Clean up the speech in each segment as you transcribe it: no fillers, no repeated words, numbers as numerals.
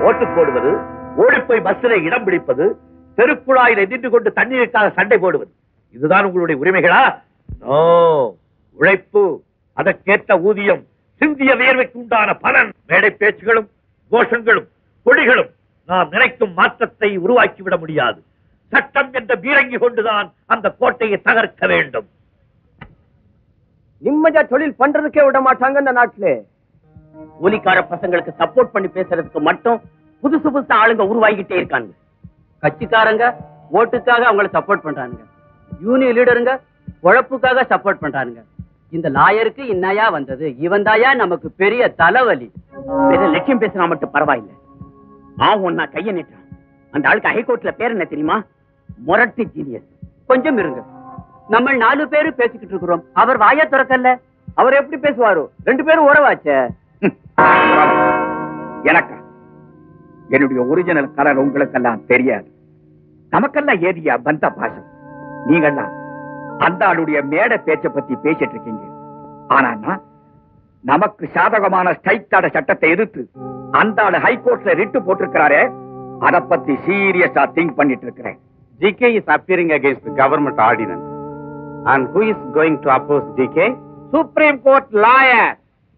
ஓட்டு போடுவது, ஓடிப்போய் பஸ்ஸிலே இடம் பிடிப்பது, தெருக்குழாயில நின்று கொண்டு தண்ணீருக்காக சண்டை போடுவது, இதுதான் உங்களுடைய உரிமைகளா? நோ. உழைப்பு, அதற்கேற்ற ஊதியம், சிந்திய வியர்வைக்கு உண்டான பலன், மேடை பேச்சுகளும் கோஷங்களும் கொடிகளும் நாம் நினைக்கும் மாற்றத்தை உருவாக்கிவிட முடியாது. சட்டம் என்ற பீரங்கி கொண்டுதான் அந்த கோட்டையை தகர்க்க வேண்டும். நிம்மதியா தொழில் பண்றதுக்கே விட மாட்டாங்க இந்த நாட்டுல. கூலிக்கார பசங்களுக்கு சப்போர்ட் பண்ணி பேசுறதுக்கு மட்டும் புதுசு புதுசு ஆளுங்க உருவாகிட்டே இருக்காங்க. கட்சிக்காரங்க ஓட்டுக்காக அவங்கள சப்போர்ட் பண்றாங்க, யூனியன் லீடருங்க உழைப்புக்காக சப்போர்ட் பண்றாங்க. இந்த லாயருக்கு இன்னையா வந்தது, இவன் தாயா நமக்கு பெரிய தலைவலி. லட்சியம் பேசினா மட்டும் பரவாயில்லை, ஒன்னா கைய நீட்டான். அந்த ஆளுக்கு ஹைகோர்ட்ல பேர் என்ன தெரியுமா? மொரட்டு ஜீனியஸ். கொஞ்சம் இருங்க, நம்ம 4 பேரு பேசிக்கிட்டு இருக்கிறோம், அவர் வாய திறக்கல. அவர் எப்படி பேசுவாரு? 2 பேரும் உறவாச்ச. எனக்கு என்னுடைய ஒரிஜினல் கலர் உங்களுக்கெல்லாம் தெரியாது. நமக்கெல்லாம் ஏரியா பந்த பாசம். நீங்கெல்லாம் அந்த ஆளுடைய மேடை பேச்ச பத்தி பேசிட்டு இருக்கீங்க. ஆனா நமக்கு சாதகமான ஸ்ட்ரைக் தடை சட்டத்தை எதிர்த்து அந்த ஆளு ஹைகோர்ட்ல ரிட்டு போட்டிருக்கிறாரே, அதை பத்தி சீரியஸா திங்க் பண்ணிட்டு இருக்கிறேன். GK is appearing against the government ordinance. And who is going to oppose GK? Supreme Court lawyer.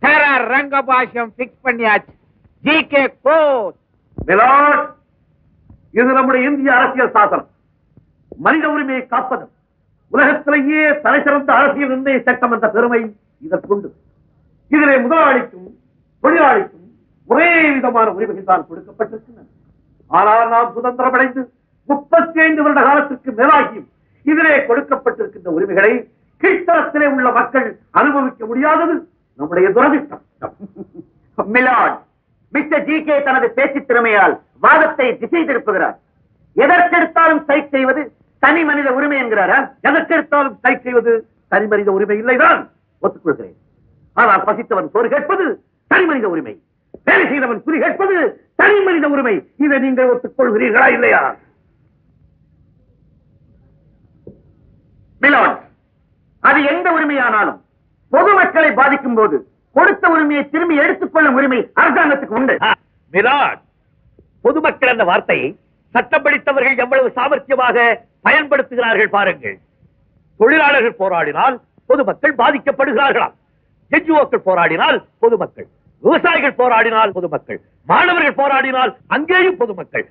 Terror Rangabasham fix பண்ணியாச்சு. GK court. மிலாட், இது நம்முடைய இந்திய அரசியல் சாசனம். மனித உரிமையை காப்பது உலகத்திலேயே தலை சிறந்த அரசியல் நிர்ணய சட்டம் என்ற பெருமை இதற்குண்டு. இதிலே முதலாளிக்கும் தொழிலாளிக்கும் ஒரே விதமான உரிமைகள் தான் கொடுக்கப்பட்டிருக்கின்றன. ஆனால் நாம் சுதந்திரம் அடைந்து 35 வருட காலத்திற்கு மேலாகியும் இதிலே கொடுக்கப்பட்டிருக்கின்ற உரிமைகளை கீழ்த்தரத்திலே உள்ள மக்கள் அனுபவிக்க முடியாதது நம்முடைய துரதிர்ஷ்டம். மிலாட், மிஸ்டர் GK தனது பேச்சு திறமையால் வாதத்தை திசை திருப்புகிறார். எதற்கெடுத்தாலும் ஸ்ட்ரைக் செய்வது தனி மனித உரிமை என்கிறாரா? எதற்கெடுத்தாலும் ஸ்ட்ரைக் செய்வது தனி மனித உரிமை இல்லைதான், ஒத்துக்கொள்கிறேன். ஆனால் பசித்தவன் சோறு கேட்பது தனி மனித உரிமை, வேலை செய்தவன் குறி கேட்பது தனி மனித உரிமை. இதை நீங்கள் ஒத்துக்கொள்கிறீர்களா இல்லையா? மிலாட், அது எந்த உரிமையானாலும் பொதுமக்களை பாதிக்கும் போது கொடுத்த உரிமையை திரும்பி எடுத்துக்கொள்ளும் உரிமை அரசாங்கத்துக்கு உண்டு. மிலாட், பொதுமக்கள் என்ற வார்த்தையை சட்டம் படித்தவர்கள் எவ்வளவு சாமர்த்தியமாக பயன்படுத்துகிறார்கள் பாருங்கள். தொழிலாளர்கள் போராடினால் பொதுமக்கள் பாதிக்கப்படுகிறார்களாம். என்ஜிஓக்கள் போராடினால் பொதுமக்கள், விவசாயிகள் போராடினால் பொதுமக்கள், மாணவர்கள் போராடினால் அங்கேயும் பொதுமக்கள்.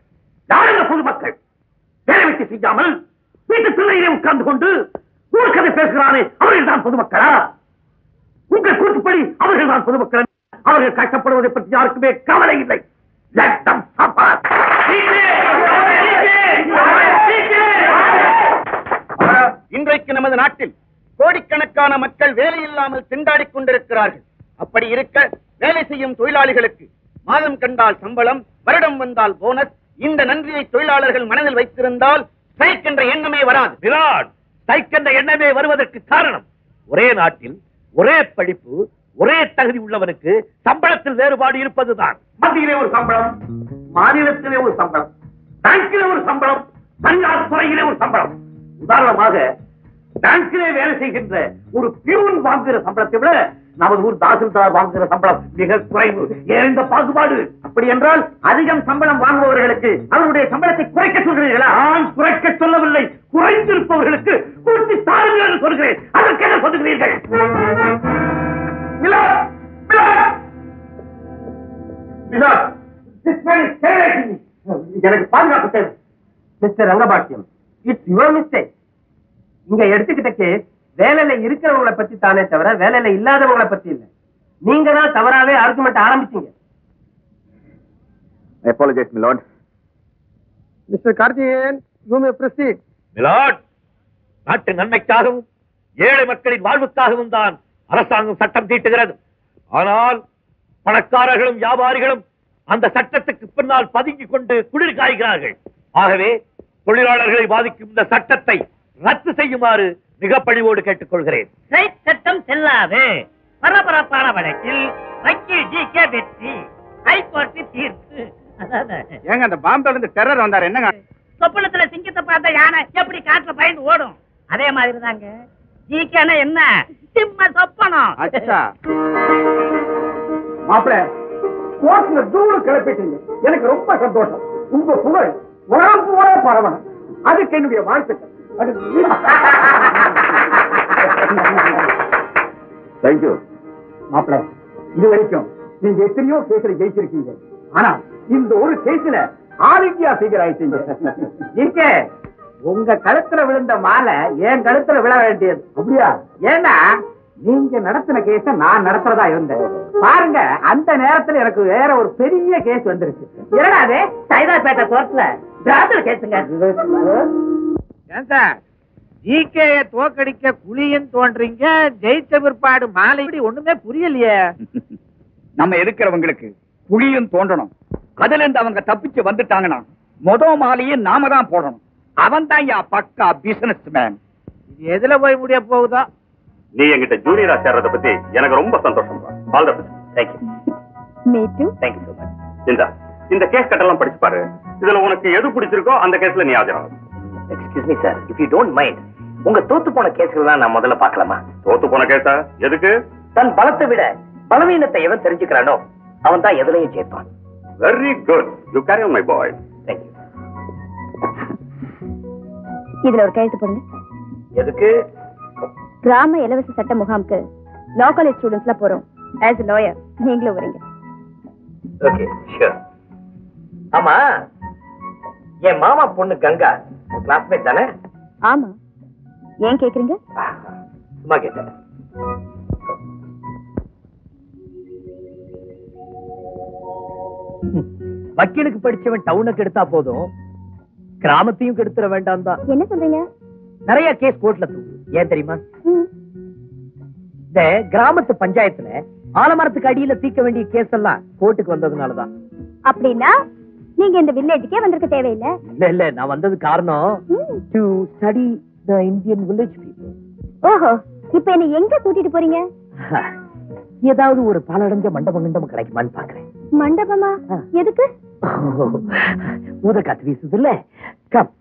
யாருங்க பொதுமக்கள்? வேலை வெற்றி செய்யாமல் வீட்டு திண்ணையிலே உட்கார்ந்து கொண்டு ஊர்கதை பேசுகிறானே, அவர்கள் தான் பொதுமக்களா? உங்கள் கூட்டுப்படி அவர்கள் தான் பொதுமக்கள். அவர்கள் கஷ்டப்படுவதை பற்றி யாருக்குமே கவலை இல்லை. இன்றைக்கு நமது நாட்டில் கோடிக்கணக்கான மக்கள் வேலையில்லாமல் திண்டாடிக் கொண்டிருக்கிறார்கள். அப்படி இருக்க வேலை செய்யும் தொழிலாளிகளுக்கு மாதம் கண்டால் சம்பளம், வருடம் வந்தால் போனஸ், இந்த நன்றியை தொழிலாளர்கள் மனதில் வைத்திருந்தால் ஸ்ட்ரைக் என்ற எண்ணமே வராது. விராட், ஸ்ட்ரைக் என்ற எண்ணமே வருவதற்கு காரணம் ஒரே நாட்டில் ஒரே படிப்பு ஒரே தகுதி உள்ளவனுக்கு சம்பளத்தில் வேறுபாடு இருப்பதுதான். மத்தியிலே ஒரு சம்பளம், மாநிலத்திலே ஒரு சம்பளம், பேங்கிலே ஒரு சம்பளம், தனியார் துறையிலே ஒரு சம்பளம். உதாரணமாக பேங்கிலே வேலை செய்கின்ற ஒரு பியூன் வாங்குகிற சம்பளத்தை விட நமது ஊர் தாசில்தார் வாங்குகிற சம்பளம் மிக குறைவு. ஏன் இந்த பாகுபாடு? அப்படி என்றால் அதிகம் சம்பளம் வாங்குபவர்களுக்கு அவருடைய சம்பளத்தை குறைக்க சொல்கிறீர்களா? நான் குறைக்க சொல்லவில்லை, குறைந்திருப்பவர்களுக்கு கூட்டி தாருங்கள் என்று சொல்கிறேன். அதற்கு என்ன சொல்லுகிறீர்கள்? எனக்கு பாதுகாப்பு தேவை. Mister Rangapattiyam, it's your mistake. இங்க எடுத்துக்கிட்ட கேஸ் வேலையில இருக்கிறவங்களை பத்தி தானே தவிர வேலையில இல்லாதவங்களை பத்தி இல்ல. நீங்க தான் தவறாவே ஆர்குமெண்ட் ஆரம்பிச்சீங்க. Apologize, my lord. Mister Karthikeyan, you may proceed. Milord, நாட்டு நன்மைக்காகவும் ஏழை மக்களின் வாழ்வுக்காகவும் தான் அரசாங்கம் சட்டம் தீட்டுகிறது. ஆனால் பணக்காரர்களும் வியாபாரிகளும் அந்த சட்டத்துக்கு பின்னால் பதுங்கிக் கொண்டு குளிர் காய்கிறார்கள். ஆகவே தொழிலாளர்களை பாதிக்கும் இந்த சட்டத்தை ரத்து செய்யுமாறு மிக பணிவோடு கேட்டுக் கொள்கிறேன். சட்டம் செல்லாது. பரபரப்பான வழக்கில் வக்கீல் GK வெற்றி, ஹைகோர்ட் தீர்ப்பு. ஏங்க அந்த பாம்பேல இருந்து டெரர் வந்தாரு என்னங்க? சொப்பனத்துல சிங்கத்தை பார்த்த யானை எப்படி காட்டுல பயந்து ஓடும், அதே மாதிரி தாங்க GK என்ன சிம்ம சொப்பனம். அச்சா மாப்பிள, கோர்ட்ல தூள் கிளப்பிட்டீங்க. எனக்கு ரொம்ப சந்தோஷம். உங்க புகழ் உலகம் பூரா பரவணும். அதுக்கு என்னுடைய வாழ்த்துக்கள். தேங்க்யூ மாப்பிள்ள, இது வரைக்கும் நீங்க எத்தனையோ கேஸ்ல ஜெயிச்சிருக்கீங்க. ஆனா இந்த ஒரு கேஸ்ல ஆல் இந்தியா ஃபிகர் ஆயிட்டீங்க. உங்க கழுத்துல விழுந்த மாலை என் கழுத்துல விழ வேண்டியது. அப்படியா? ஏன்னா நீங்க நடத்தின கேஸ நான் நடத்துறதா இருந்தேன். பாருங்க, அந்த நேரத்துல எனக்கு வேற ஒரு பெரிய கேஸ் வந்துருச்சு. என்னடாது சைதாப்பேட்டை கோர்ட்ல டிராஃப்ட் கேசுங்க. ஏன் சார் ஜிகேய தோக்கடிக்க குழியும் தோன்றீங்க, ஜெயிச்ச பிற்பாடு மாலை ஒண்ணுமே புரியலையே. நம்ம இருக்கிறவங்களுக்கு குழியும் தோண்டணும். அதுல இருந்து அவங்க தப்பிச்சு வந்துட்டாங்கன்னா மொத மாலையும் நாம தான் போடணும். அவன் தான் பக்கா பிசினஸ் மேன். இது எதுல போய் முடிய போகுதோ. நீ என்கிட்ட ஜூனியரா சேர்றத பத்தி எனக்கு ரொம்ப சந்தோஷம். All the best. Thank you. Me too. Thank you so much. இந்த கேஸ் கட்டெல்லாம் படிச்சு பாரு. இதுல உனக்கு எது பிடிச்சிருக்கோ அந்த கேஸ்ல நீ ஆஜராகும். Excuse me sir, if you don't mind, உங்க தோத்து போன கேஸ்கள் தான் நான் முதல்ல பார்க்கலாமா? தோத்து போன கேஸா? எதுக்கு? தன் பலத்தை விட பலவீனத்தை எவன் தெரிஞ்சுக்கிறானோ அவன் தான் எதுலையும் சேர்ப்பான். Very good. You carry on my boy. Thank you. இதுல ஒரு கையெழுத்து போடுங்க. எதுக்கு? கிராம இலவச சட்ட முகாமுக்கு லா காலேஜ் ஸ்டூடெண்ட்ஸ்லாம் போறோம். ஆஸ் a lawyer நீங்களும் வரீங்க. Okay, sure. ஆமா, என் மாமா பொண்ணு கங்கா கிளாஸ்மேட் தானே? ஆமா. ஏன் கேக்குறீங்க? சும்மா கேட்டேன். வக்கீலுக்கு படிச்சவன் டவுனுக்கு எடுத்தா போதும், கிராமத்தையும் கெடுத்துற வேண்டாம் தான். என்ன சொல்றீங்க? நிறைய கேஸ் கோர்ட்ல தூக்கு. ஏன் தெரியுமா? இந்த கிராமத்து பஞ்சாயத்துல ஆலமரத்துக்கு அடியில தீர்க்க வேண்டிய கேஸ் எல்லாம் கோர்ட்டுக்கு வந்ததுனாலதான். அப்படின்னா நீங்க இந்த வில்லேஜுக்கே வந்திருக்க தேவையில்லை. இல்ல, நான் வந்தது காரணம் to study the Indian village people. ஓஹோ, இப்போ என்ன எங்க கூட்டிட்டு போறீங்க? ஏதாவது ஒரு பாலடைஞ்ச மண்டபம் கிடைக்குமான்னு பாக்குறேன். மண்டபமா? எதுக்கு? ஊத காத்து வீசுது இல்ல. கம்.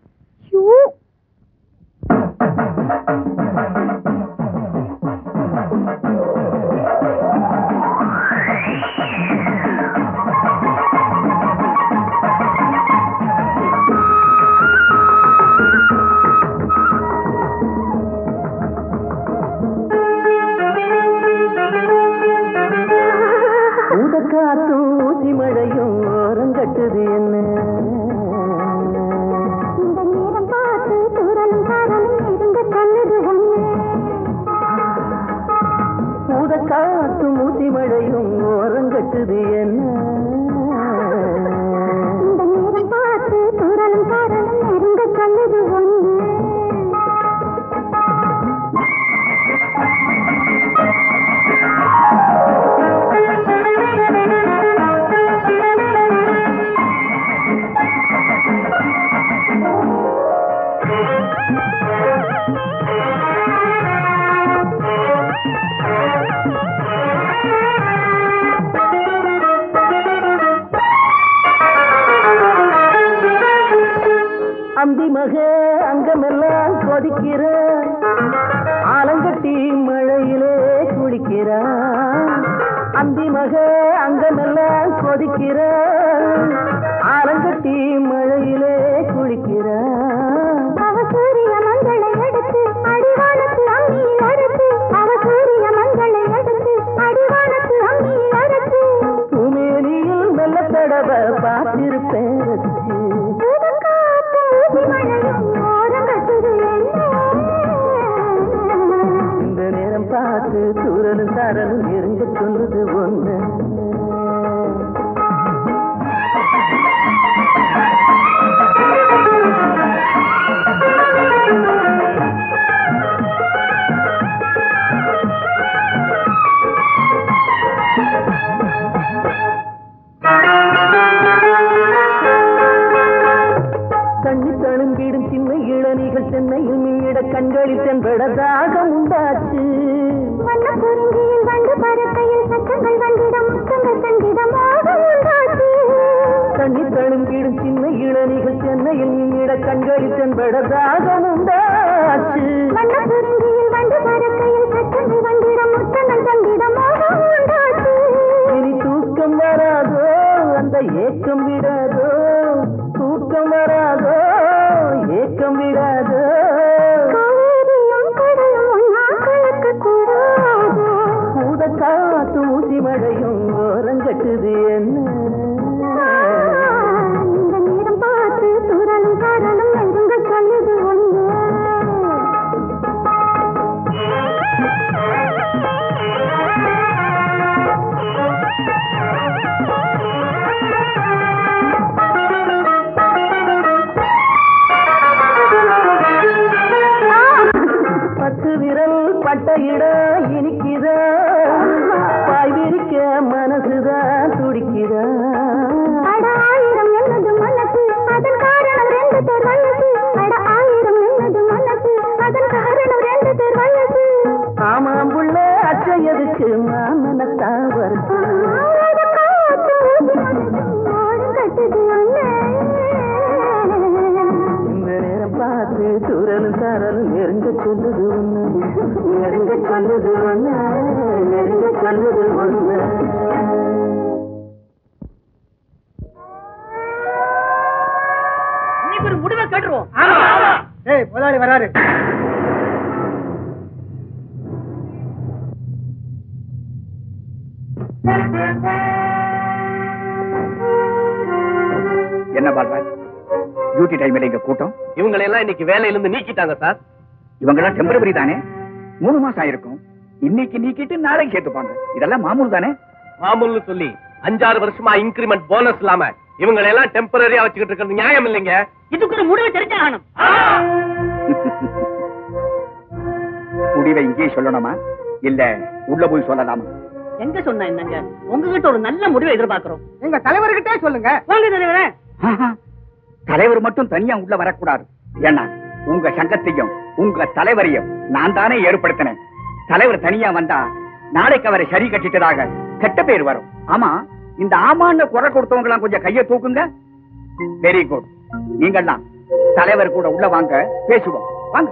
ஊசி மழையும் ஓரங்கட்டுது என்ன, இந்த நேரம் பார்த்து தூரலும் காரலும் இருங்க கண்ணுது ஊத காத்து ஊசி மழையும் ஓரங்கட்டுது என்ன, இந்த நேரம் பார்த்து தூரலும் காரலும் இருங்க கண்ணுது ஒண்ணு. அந்தி மக அங்கமெல்லாம் கொதிக்கிற ஆலங்கட்டி மழையிலே குளிக்கிற, அந்தி மக அங்கமெல்லாம் கொதிக்கிற ஆலங்கட்டி மழையிலே குளிக்கிற, அவசூரிய மங்களை எடுத்து அடிவானத்து அம்மி அறுத்து, அவசூரிய மங்களை எடுத்து அடிவானத்து அம்மி அறுத்து, பூமேனியில் மெல்ல தடவ பார்த்திருப்பேன் ரசிச்சு, இந்த நேரம் பார்த்து தூரலும் சாரலும் நெருங்க சொல்லுது ஒண்ணு. தழும்பிடும் சின்ன இளநிகள் சென்னையில் மீட கண்களில் தென்படதாக உண்டாச்சு, வண்ண குறிஞ்சியில் வண்டு பறக்கையில் சட்டங்கள் வந்திடம் முத்தங்கள் தந்திடமாக உண்டாச்சு, தண்ணி தழும்பிடும் சின்ன இளநிகள் சென்னையில் மீட கண்களில் தென்படதாக உண்டாச்சு, வண்ண குறிஞ்சியில் வண்டு பறக்கையில் சட்டங்கள் வந்திடம் முத்தங்கள் தந்திடமாக உண்டாச்சு, இனி தூக்கம் வராதோ அந்த ஏக்கம் விடாதோ, தூக்கம் வராதோ, ஏக்கம் விடாதோ. பூத காத்து ஊசி மழையும் ஓரங்கட்டுது என்ன, இந்த நேரம் பார்த்து தூரலும் காரலும் நெருங்க சொல்லுது ஒண்ணு. பத்து விரல் பட்ட இடம் இனிக்குதா, பாய் விரிக்க மனசுதான் துடிக்குதா. அட ஆயிரம் என்னது மனசு, அதன் காரணம் 2 பேர் வயசு. அட ஆயிரம் என்னது மனசு, அதன் காரணம் 2 பேர் வயசு. ஆமாம் புள்ள அச்சம் எதுக்கு மாமனத்தான் வருது. இந்த நேரம் பார்த்து தூரலும் சாரலும் நெருங்க சொல்லுது ஒண்ணு, நெருங்க சொல்லுது ஒண்ணு, நெருங்க சொல்லுது ஒண்ணு. இன்னைக்கு ஒரு முடிவை கட்டுருவோம். ஏய் முதலாளி வராரு. என்ன பால்ராஜ், டியூட்டி டைம்ல இங்க கூட்டம்? இவங்களை எல்லாம் இன்னைக்கு வேலையில இருந்து நீக்கிட்டாங்க சார். இவங்கெல்லாம் டெம்பரவரி தானே, 3 மாசம் ஆயிருக்கும். இன்னைக்கு நீக்கிட்டு நாளைக்கு சேர்த்துப்பாங்க. இதெல்லாம் மாமூல் தானே? மாமூல்னு சொல்லி 5-6 வருஷமா இன்கிரிமெண்ட் போனஸ் இல்லாம இவங்களை எல்லாம் டெம்பரரியா வச்சுக்கிட்டு இருக்கிறது நியாயம் இல்லைங்க. இதுக்கு ஒரு முடிவு தெரிஞ்சாகணும். முடிவை இங்கே சொல்லணுமா இல்ல உள்ள போய் சொல்லலாமா? எங்க சொன்னா என்னங்க, உங்ககிட்ட ஒரு நல்ல முடிவை எதிர்பார்க்கிறோம். எங்க தலைவர்கிட்டே சொல்லுங்க. வாங்க தலைவரே. தலைவர் மட்டும் தனியா உள்ள வரக்கூடாது. ஏன்னா உங்க சங்கத்தையும் உங்க தலைவரையும் நான் தானே ஏற்படுத்தினேன். தலைவர் தனியா வந்தா நாளைக்கு அவரை சரி கட்டிட்டதாக கெட்ட பேர் வரும். ஆமா, இந்த ஆமான்னு குறை கொடுத்தவங்க எல்லாம் கொஞ்சம் கையை தூக்குங்க. Very good. நீங்கெல்லாம் தலைவர் கூட உள்ள வாங்க, பேசுவோம். வாங்க.